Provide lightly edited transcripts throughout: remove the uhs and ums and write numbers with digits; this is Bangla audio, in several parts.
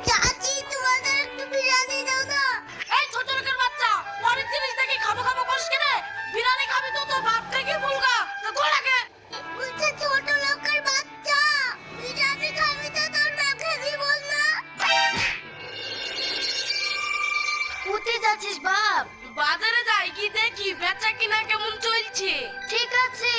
চাচি তোমাদের একটু বিরিয়ানি দাও না। এই ছোট লোকের বাচ্চা, পরের জিনিস দেখে খাবো খাবো করিস কেন? বিরিয়ানি খাবি তো তোর বাপ থেকে বলগা তো লাগে। বলছে ছোট লোকের বাচ্চা বিরিয়ানি খাবি তো তোর মাকে কি বল না। কোথায় যাচ্ছিস বাপ? বাজারে যাই কি দেখি বেচা কিনা কেমন চলছে। ঠিক আছে,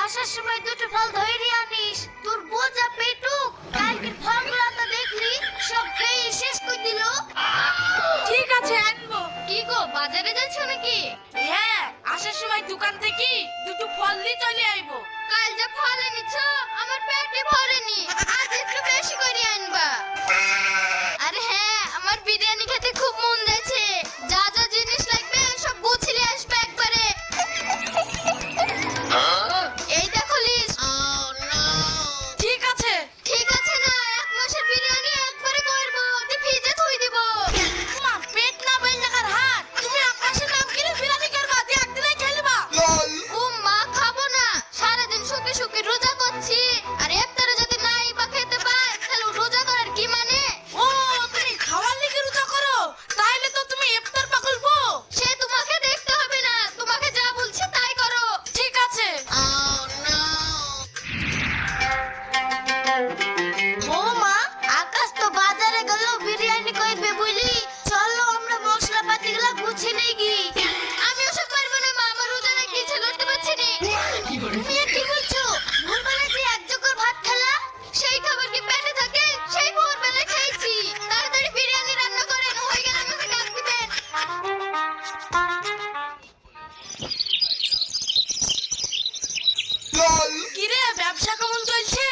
আসার সময় দুটো ফল ধরে আনিস। তোর বোঝা পেটুক কালকে ফলগুলো তো দেখলি সব খেয়ে শেষ করে দিল। ঠিক আছে আনবো। কি গো বাজারে যাচ্ছ নাকি? হ্যাঁ, আসার সময় দোকান থেকে দুটো ফল নিয়ে চলে আইবো। কাল যা ফল এনেছ আমার পেটে ভরেনি, আজ একটু বেশি করে আনবা। আরে হ্যাঁ, আমার বিরিয়ানি খেতে খুব মন যাচ্ছে। যা যা জিনিস লাগবে সব গুছিয়ে আসবে একবারে। এই দেখো লিস্ট। ঠিক আছে। ঠিক আছে না, এক মাসের বিরিয়ানি একবারে করবো, দি ফ্রিজে থুই দিব। মা পেট না বেলজাকার হাত, তুমি আকাশের নাম কিনে বিরিয়ানি করবা দিয়ে একদিনে খেলবা। ও মা, খাবো না, সারাদিন শুকে শুকে রোজা করছি। আর ইফতারে যদি নাই বা খেতে পাই তাহলে রোজা করার কি মানে? ও তুমি খাওয়ার লিগে রোজা করো, তাইলে তো তুমি ইফতার পাগল বউ। সে তোমাকে দেখতে হবে না, তোমাকে যা বলছি তাই করো। ঠিক আছে। বৌমা, আকাশ তো বাজারে গেল বিরিয়ানি করবে বলি। চলো আমরা মশলাপাতিগুলো গুছিয়ে নেই গি। আমি ওসব পারবো না মা, আমার রোজা নাকি কিছু করতে পারছি না। তুমি আর কি বলছো? ভোরবেলা যে এক জোগাড় ভাত খেলা, সেই খাবার কি পেটে থাকে? সেই ভোরবেলা খেয়েছি। তাড়াতাড়ি বিরিয়ানি রান্না করেন, হয়ে গেলে আমাকে ডাক দিবেন। কিরে ব্যবসা কেমন চলছে?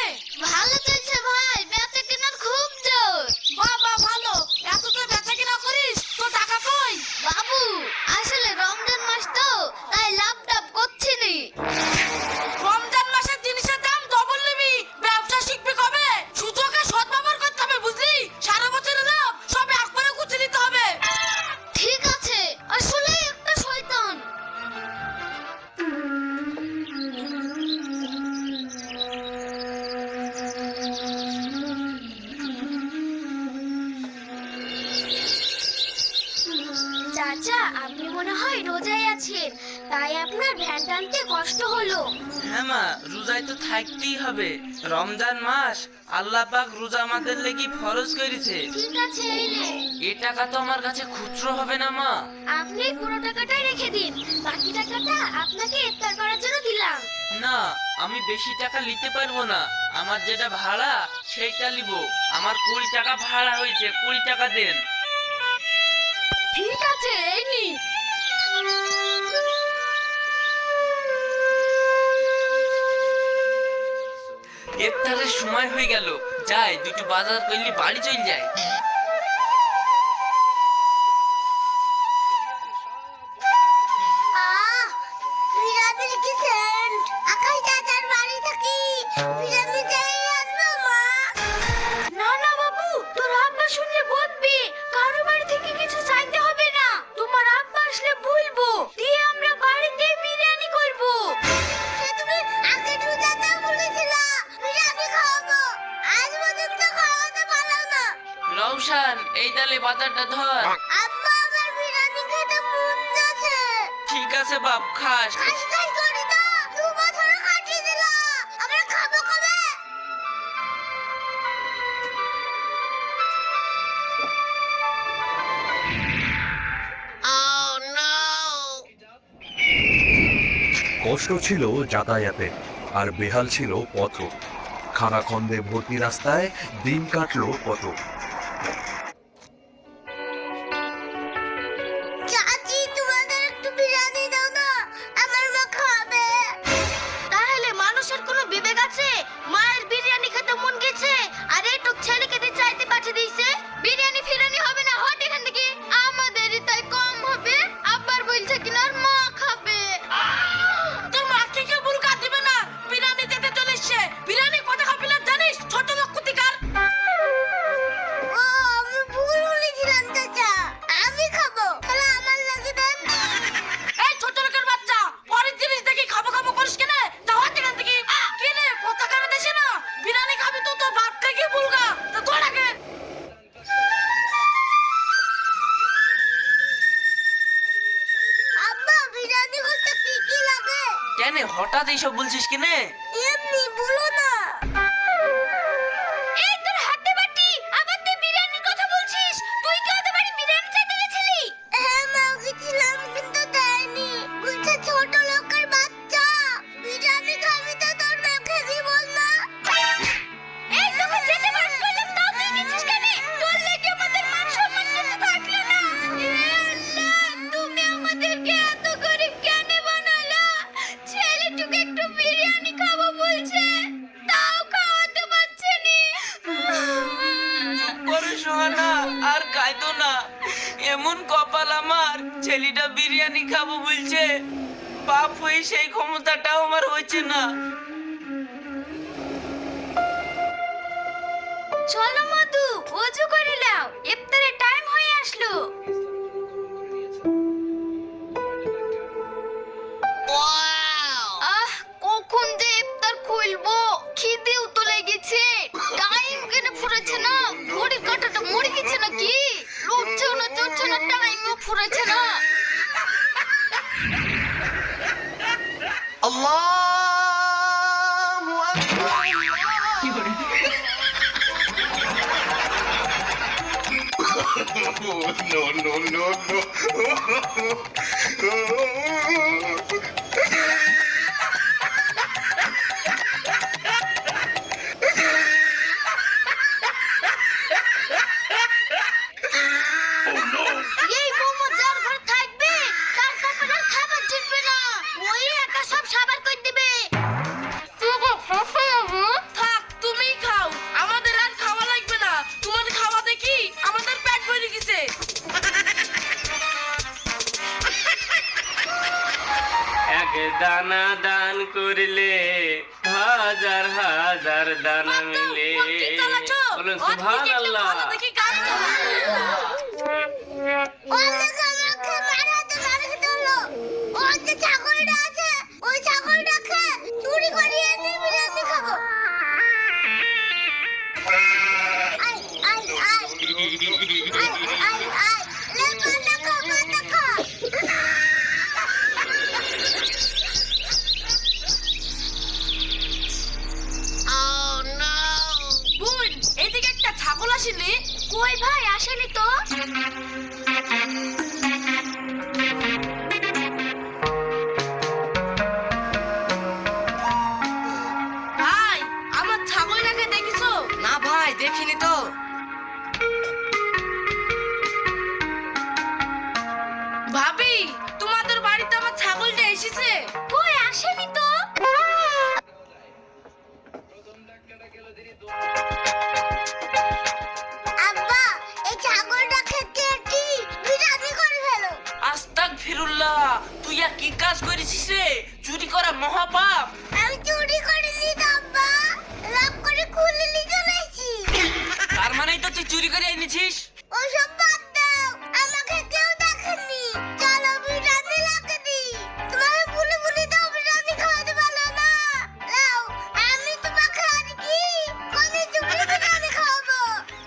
ভালো চলছে ভাই, বেচা কেনার খুব জোর। বাবা ভালো, এত তো বেচা কিনা করিস, তো টাকা কই? বাবু, আসলে রমজান মাস তো, তাই লাভ টাভ করছি নি। রমজান মাসের জিনিসের দাম ডবল নিবি, ব্যবসা শিখবি কবে? সুযোগে সদ্ব্যবহার করতে হবে বুঝলি? সারা বছরের লাভ সব একবারে গুছিয়ে নিতে হবে। ঠিক আছে, আসলে একটা শয়তান। চাচা, আপনি মনে হয় রোজায় আছেন, তাই আপনার ভ্যান টানতে কষ্ট হলো। হ্যাঁ মা, রোজায় তো থাকতেই হবে। রমজান মাস আল্লাহ পাক রোজা আমাদের লেগে ফরজ করেছে। ঠিক আছে, এই নে। এ টাকা তো আমার কাছে খুচরো হবে না মা। আপনি পুরো টাকাটাই রেখে দিন, বাকি টাকাটা আপনাকে ইফতার করার জন্য দিলাম। না, আমি বেশি টাকা নিতে পারবো না। আমার যেটা ভাড়া সেইটা নিব। আমার 20 টাকা ভাড়া হয়েছে, 20 টাকা দেন। ঠিক আছে, এই নি। ইফতারের সময় হয়ে গেল, যাই দুটো বাজার করলে বাড়ি চলে যায়। বিরিয়ানির কি সেন্ট! আকাশ চাচার বাড়ি থাকি বিরিয়ানি চাই আনবো মা। না না বাবু, তোর আব্বা শুনলে বকবে। কারো বাড়ি থেকে কিছু চাইতে হবে না, তোমার আব্বা আসলে বলবো, দিয়ে আমরা বাড়িতে বিরিয়ানি করব। সে তুমি আগে রোজাতে বলেছিলা বিরিয়ানি খাওয়াবো, আজ পর্যন্ত খাওয়াতে পারলাম না। রওশন, এই তালে বাজারটা ধর। আব্বা, আমার বিরিয়ানি খেতে মন যাচ্ছে। ঠিক আছে বাপ, খাস। আজকাল করি তো 2 বছর কাটিয়ে দিল, আমরা খাবো কবে? কষ্ট ছিল যাতায়াতে, আর বেহাল ছিল পথ। খানাখন্দে ভর্তি রাস্তায় দিন কাটলো কত। চাচি, তোমাদের একটু বিরিয়ানি দাও না, আমার মা খাবে। তাহলে মানুষের কোনো বিবেক আছে? মায়ের বিরিয়ানি খেতে মন গেছে আর এইটুক ছেলেকে দিয়ে চাইতে পাঠিয়ে দিয়েছে। বিরিয়ানি ফিরানি হবে না, হট এখান থেকে। আমাদেরই তাই কম হবে, আব্বার বলছে কিনা আর মা খাবে। তোর মাকে কেউ বুলকা দিবে না, বিরিয়ানি যেতে চলেছে। বিরিয়ানি কত খাবি না জানিস? ছোট লোক কুতিকার। ও, আমি ভুল বলেছিলাম চাচা, আমি খাবো। তাহলে আমার কেন হঠাৎ এইসব বলছিস কেনে? এমনি বলো না। এই তোর হাতে বাটি, আবার তুই বিরিয়ানির কথা বলছিস। তুই কি ওদের বাড়ি বিরিয়ানি চাইতে গেছিলি? হ্যাঁ মা, গেছিলাম কিন্তু দেয়নি। বলছে ছোট লোকের বাচ্চা, বিরিয়ানি খাবি তো তোর মেয়েকে দিব না। এই তোকে যেতে বারণ করলাম, তাও তুই গেছিস কেন? তোর লেগে আমাদের মান সম্মান কিছু থাকলো না। হে আল্লাহ, তুমি আমাদেরকে এত গরিব কেন বানালা? ছেলেটুকু একটু বিরিয়ানি খাবো বলছে, তাও খাওয়াতে পারছে নি। পরে সোহানা আর খাইতো না। এমন কপাল আমার, ছেলেটা বিরিয়ানি খাবো বলছে, পাপ হয়ে সেই ক্ষমতাটাও আমার হয়েছে না। চলো মধু, ওযু করে নাও, ইফতারের টাইম হয়ে আসলো। আহ, কখন যে ইফতার খুলবো, খিদেও তো লেগেছে। টাইম কেন ফুরেছে না? ঘড়ির কাঁটাটা মরে গেছে নাকি? লড়ছেও না, চড়ছে না, টাইমও ফুরেছে না। আল্লাহু আকবার। No, no, no, no. এই মোমো যার ঘরে থাকবে, তার কপালে আর খাবার জুটবে না। ওই একা সব সাবার করে দিবে। থাক, তুমিই খাও, আমাদের আর খাওয়া লাগবে না। তোমার খাওয়া দেখি আমাদের পেট ভরে গেছে। এক দানা দান করলে হাজার হাজার দানা মিলে। বলুন সুবহানাল্লাহ। দেখি কাজ করো। অনেক আমাকে মারাতে মারাতে হলো। ওই যে ছাগলটা আছে, ওই ছাগলটাকে চুরি করে এনে বিরিয়ানি খাবো। I I I I I I, লে বান্দা খা, বান্দা খা। বোন, এদিকে একটা ছাগল আসেনি। কই ভাই, আসেনি তো। ভাই, আমার ছাগলটাকে দেখিছো? না ভাই, দেখিনি তো। ভাবি, তোমাদের বাড়িতে আমার ছাগলটা এসেছে। কই আসেনি তো। আব্বা, এই ছাগলটা খেতে কি বিরিয়ানি করে ফেলো। আস্তাগফিরুল্লাহ, তুই আর কি কাজ করেছিস রে? চুরি করা মহাপাপ। আমি চুরি করিনি তো আব্বা, লাভ করে খুলে নিয়ে চলে এসেছি। তার মানেই তো তুই চুরি করে এনেছিস। ওসব বাদ দাও, আমাকে কেউ দেখেনি। চলো বিরিয়ানি লাগিয়ে দিই। তোমাকে ভুলে ভুলে তো বিরিয়ানি খাওয়াতে পারলো না। লাও, আমি তোমাকে আজকে কোনে চুরি বিরিয়ানি খাওয়াবো।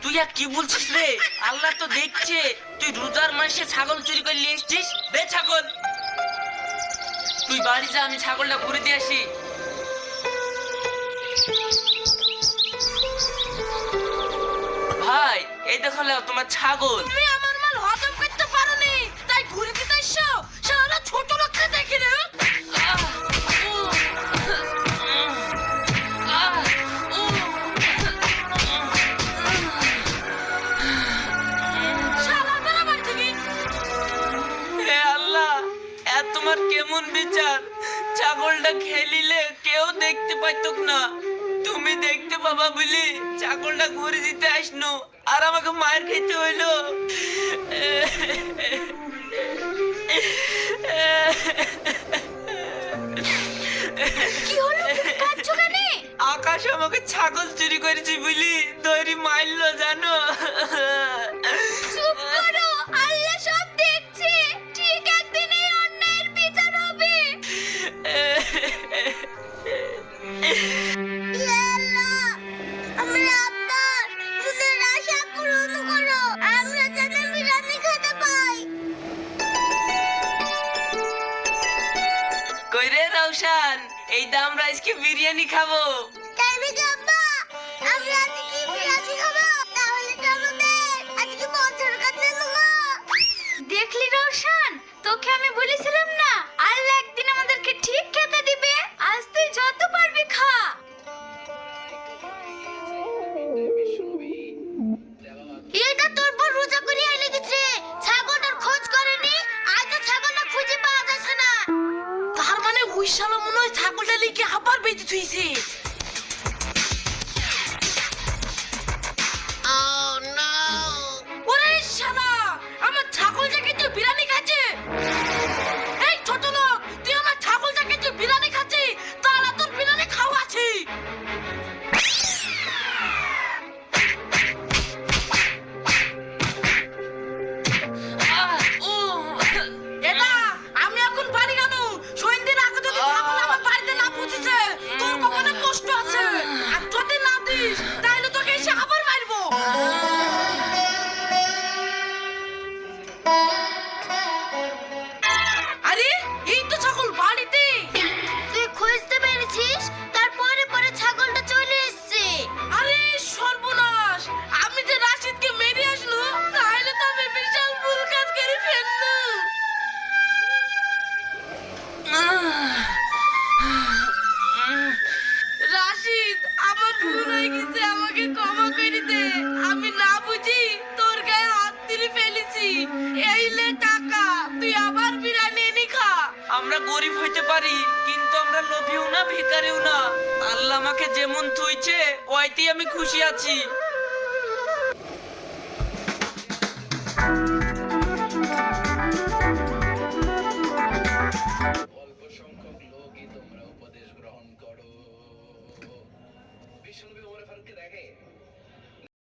তুই আর কি বলছিস রে? আল্লাহ তো দেখছে তুই রোজার মাসে ছাগল চুরি করে নিয়ে এসেছিস। দে ছাগল, তুই বাড়ি যা, আমি ছাগলটা ঘুরে দিয়ে আসি। ভাই, এই দেখো নাও তোমার ছাগল। তুমি আমার মাল হজম করতে পারোনি, তাই ঘুরে দিতে এসছো। শালা ছোট রক্ষা দেখি না। শালা বেরো বাড়ি থেকে। হে আল্লাহ, তোমার কেমন বিচার? ছাগলটা খেলিলে কেউ দেখতে পাইতক না, তুমি দেখতে পাবা বলি ছাগলটা ঘুরে দিতে আসনো, আর আমাকে মায়ের খেতে হইলো। কি হলো, তুমি কাঁদছো কেন? আকাশ আমাকে ছাগল চুরি করেছি বলি তৈরি মারলো, জানো? চুপ করো, আল্লাহ সব দেখছে। ঠিক একদিন এই অন্যায়ের বিচার হবে। ইয়া আল্লাহ, আমরা আব্বার মনের আশা পূরণ করো, আমরা যেন বিরিয়ানি খেতে পাই। কই রে রওশন, এই দাম আজকে বিরিয়ানি খাবো। তাই নাকি আব্বা? আমরা আজকে কি বিরিয়ানি খাবো? তাহলে তো আমাদের আজকে বছর কাটবে গো। দেখলি রোশন, তোকে আমি বলেছিলাম না আল্লাহ একদিন আমাদেরকে ঠিক খেতে দিবে। আজ তুই যত পারবি খা। এটা তোর পর রোজা করে আইলে গেছে, ছাগলটার খোঁজ করেনি, আজও ছাগলটা খুঁজে পাওয়া যাচ্ছে না। তার মানে ওই শালা মনে হয় ছাগলটা লিখে আবার বেঁধে থুইছে। ওরে শালা, আমার ছাগলটাকে তুই বিরিয়ানি খাচ্ছে। এই ছোট লোক, তুই আমার ছাগলটাকে তুই বিরিয়ানি খাচ্ছি, তাহলে তোর বিরিয়ানি খাওয়া আছে। এটা আমি এখন বাড়ি গেল। সন্ধ্যের আগে যদি ছাগল আমার বাড়িতে না পৌঁছেছে, তোর কখনো কষ্ট আছে। আর যদি না দিস তাহলে তোকে এসে আবার মারবো। আরে এই তো ছাগল বাড়িতে। তুই খুঁজতে পেরেছিস, তারপরে পরে ছাগলটা চলে এসেছে। আরে সর্বনাশ, আমি যে রাশিদকে মেরে আসলো, তাহলে তো আমি বিশাল ভুল কাজ করে ফেললাম। রাশিদ, আমার ভুল হয়ে গেছে, আমাকে ক্ষমা করে দে। আমি না বুঝি তোর গায়ে হাত তুলে ফেলেছি। এই লে টাকা, তুই আবার বিরিয়ানি এনে খা। আমরা গরিব হইতে পারি, কিন্তু আমরা লোভীও না ভিখারিও না। আল্লাহ আমাকে যেমন থুইছে ওইতেই আমি খুশি আছি।